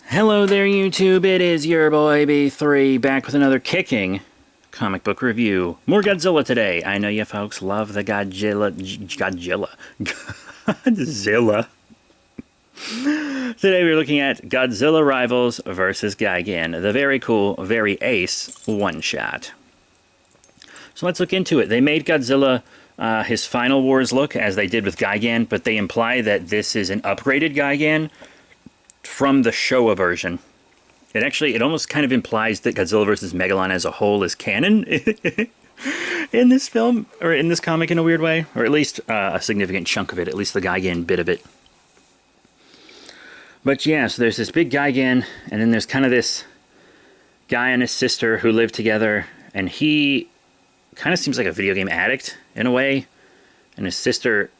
Hello there, YouTube. It is your boy B3 back with another kicking comic book review. More Godzilla today. I know you folks love the Godzilla. Today we're looking at Godzilla Rivals vs. Gigan, the very cool, very ace one-shot. So let's look into it. They made Godzilla his Final Wars look as they did with Gigan, but they imply that this is an upgraded Gigan from the Showa version. It almost kind of implies that Godzilla vs. Megalon as a whole is canon in this film, or in this comic in a weird way, or at least a significant chunk of it, at least the Gigan bit of it. But yeah, so there's this big Gigan, and then there's kind of this guy and his sister who live together, and he kind of seems like a video game addict in a way, and his sister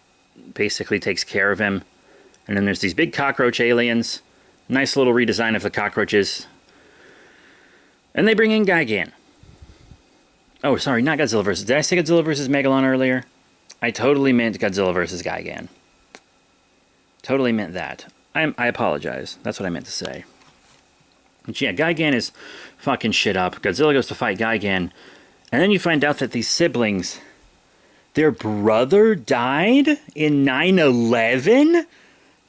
basically takes care of him. And then there's these big cockroach aliens. Nice little redesign of the cockroaches. And they bring in Gigan. Oh, sorry, not Godzilla vs. Did I say Godzilla vs. Megalon earlier? I totally meant Godzilla vs. Gigan. Totally meant that. I apologize. That's what I meant to say. But yeah, Gigan is fucking shit up. Godzilla goes to fight Gigan. And then you find out that these siblings, their brother died in 9/11?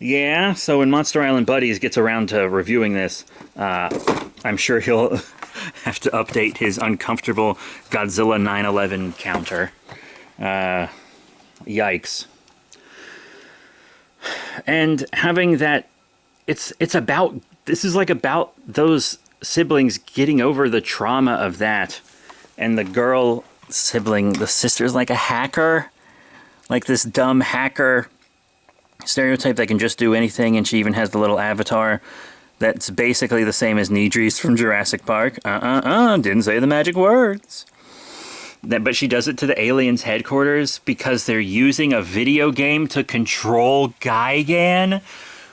Yeah, so when Monster Island Buddies gets around to reviewing this, I'm sure he'll have to update his uncomfortable Godzilla 9/11 counter. Yikes. And having that, this is like about those siblings getting over the trauma of that. And the girl sibling, the sister's like a hacker, like this dumb hacker stereotype that can just do anything, and she even has the little avatar that's basically the same as Nidris from Jurassic Park. Didn't say the magic words. But she does it to the aliens' headquarters because they're using a video game to control Gigan,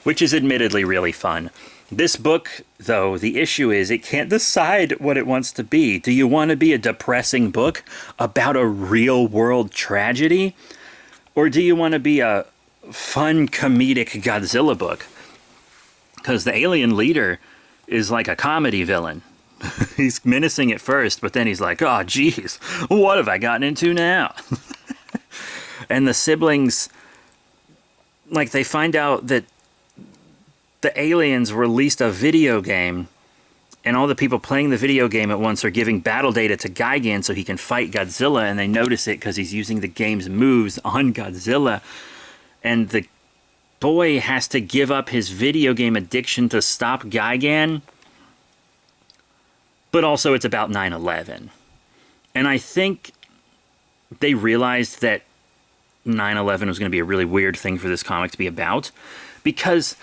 which is admittedly really fun. This book, though, the issue is it can't decide what it wants to be. Do you want to be a depressing book about a real-world tragedy? Or do you want to be a fun comedic Godzilla book? Because the alien leader is like a comedy villain. He's menacing at first, but then he's like, oh geez, what have I gotten into now? And the siblings, like, they find out that the aliens released a video game, and all the people playing the video game at once are giving battle data to Gigan so he can fight Godzilla, and they notice it because he's using the game's moves on Godzilla. And the boy has to give up his video game addiction to stop Gigan. But also it's about 9/11. And I think they realized that 9/11 was going to be a really weird thing for this comic to be about. Because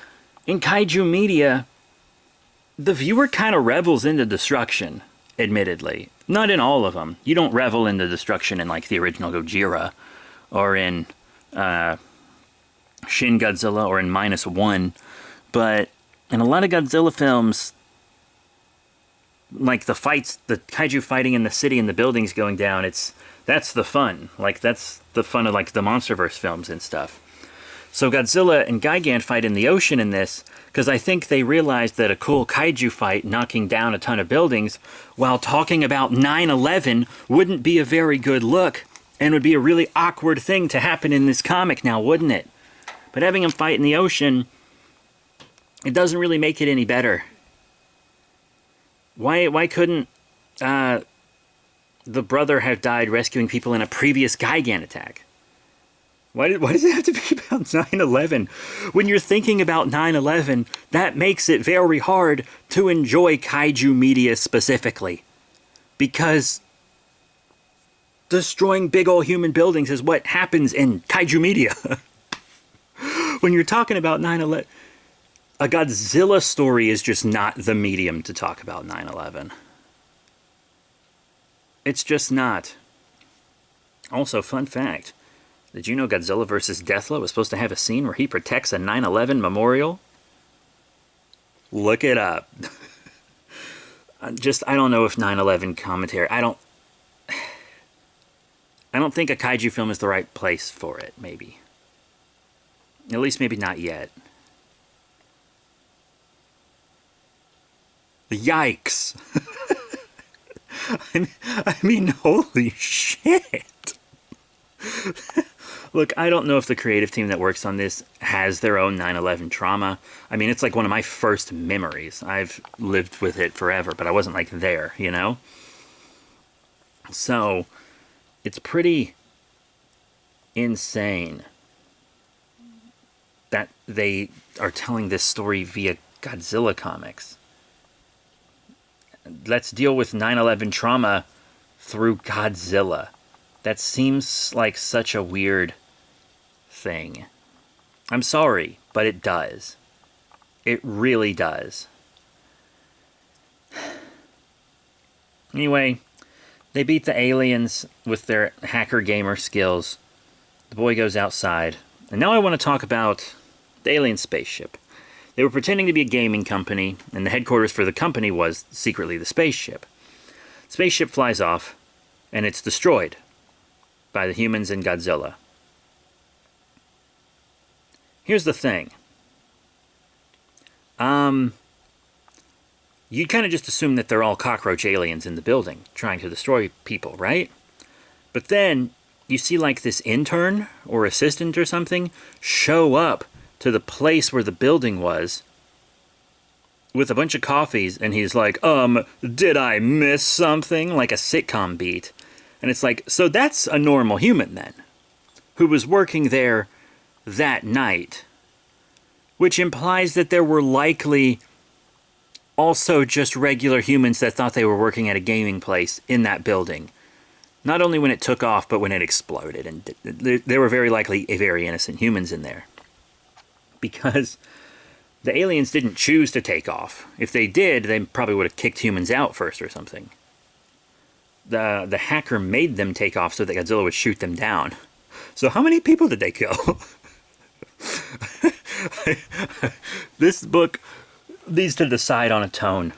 in kaiju media, the viewer kind of revels into destruction, admittedly. Not in all of them. You don't revel in the destruction in, like, the original Gojira, or in Shin Godzilla, or in -1, but in a lot of Godzilla films, like the fights, the kaiju fighting in the city and the buildings going down, that's the fun. Like, that's the fun of, like, the MonsterVerse films and stuff. So Godzilla and Gigan fight in the ocean in this, because I think they realized that a cool kaiju fight knocking down a ton of buildings while talking about 9/11 wouldn't be a very good look, and would be a really awkward thing to happen in this comic now, wouldn't it? But having them fight in the ocean, it doesn't really make it any better. Why couldn't the brother have died rescuing people in a previous Gigan attack? Why does it have to be about 9/11? When you're thinking about 9/11, that makes it very hard to enjoy kaiju media specifically. Because destroying big old human buildings is what happens in kaiju media. When you're talking about 9/11, a Godzilla story is just not the medium to talk about 9/11. It's just not. Also, fun fact. Did you know Godzilla vs. Deathla was supposed to have a scene where he protects a 9/11 memorial? Look it up. I don't know if 9/11 commentary, I don't think a kaiju film is the right place for it, maybe. At least maybe not yet. Yikes. I mean, holy shit. Look, I don't know if the creative team that works on this has their own 9/11 trauma. I mean, it's like one of my first memories. I've lived with it forever, but I wasn't like there, you know? So, it's pretty insane that they are telling this story via Godzilla comics. Let's deal with 9/11 trauma through Godzilla. That seems like such a weird thing. I'm sorry, but it does. It really does. Anyway, they beat the aliens with their hacker gamer skills. The boy goes outside. And now I want to talk about the alien spaceship. They were pretending to be a gaming company, and the headquarters for the company was secretly the spaceship. Spaceship flies off, and it's destroyed by the humans and Godzilla. Here's the thing. You kind of just assume that they're all cockroach aliens in the building trying to destroy people, right? But then you see like this intern or assistant or something show up to the place where the building was with a bunch of coffees, and he's like, did I miss something? Like a sitcom beat. And it's like, so that's a normal human then, who was working there that night, which implies that there were likely also just regular humans that thought they were working at a gaming place in that building. Not only when it took off, but when it exploded. And there were very likely very innocent humans in there. Because the aliens didn't choose to take off. If they did, they probably would have kicked humans out first or something. The hacker made them take off so that Godzilla would shoot them down. So how many people did they kill? This book needs to decide on a tone.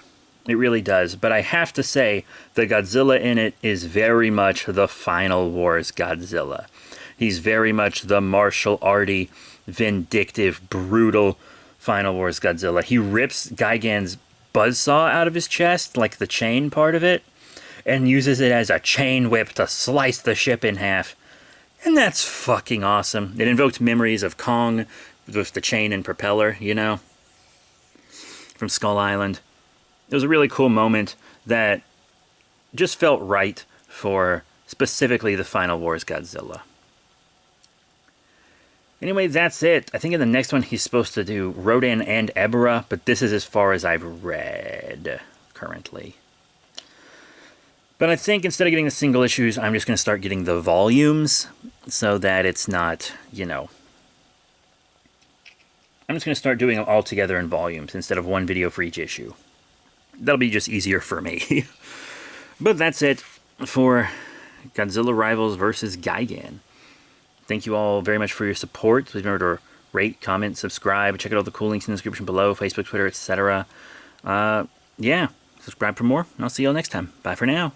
It really does. But I have to say, the Godzilla in it is very much the Final Wars Godzilla. He's very much the martial arty, vindictive, brutal Final Wars Godzilla. He rips Gigan's buzzsaw out of his chest, like the chain part of it, and uses it as a chain whip to slice the ship in half. And that's fucking awesome. It invoked memories of Kong with the chain and propeller, you know, from Skull Island. It was a really cool moment that just felt right for specifically the Final Wars Godzilla. Anyway, that's it. I think in the next one he's supposed to do Rodan and Ebra, but this is as far as I've read currently. But I think instead of getting the single issues, I'm just going to start getting the volumes so that it's not, you know... I'm just going to start doing them all together in volumes instead of one video for each issue. That'll be just easier for me. But that's it for Godzilla Rivals vs. Gigan. Thank you all very much for your support. Please remember to rate, comment, subscribe. Check out all the cool links in the description below. Facebook, Twitter, etc. Yeah, subscribe for more. And I'll see you all next time. Bye for now.